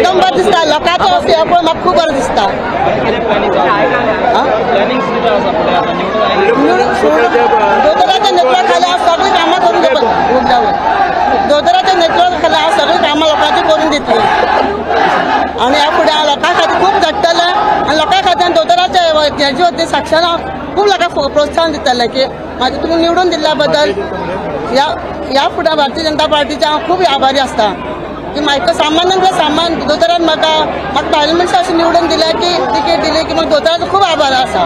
एकदम बरें दिसता लोकांचो हे पळय म्हाका खूब बरें दिसता दोतोराच्या नेतृत्वा खाली हांव सगळीं कामां करून दोतोराच्या नेतृत्वा खाली हांव सगळीं कामां लोकांची करून दितली आनी ह्या फुडें हांव लोकां खातीर खूब झडटलें आनी लोकां खातीर दोतोराच्या हेजे वतीन साक्षान हांव खूब लोकांक प्रोत्साहन दितलें की म्हाजे तुमी निवडून दिल्ल्या बद्दल ह्या फुडें भारतीय जनता पार्टीचे हांव खूब आभारी आसता की म्हाका सामान्यांतले सामान दोतोरान म्हाका भायले मनशां अशें निवडून दिल्या की तिकेट दिली की म्हाका दोतोराचो खूब आभार आसा.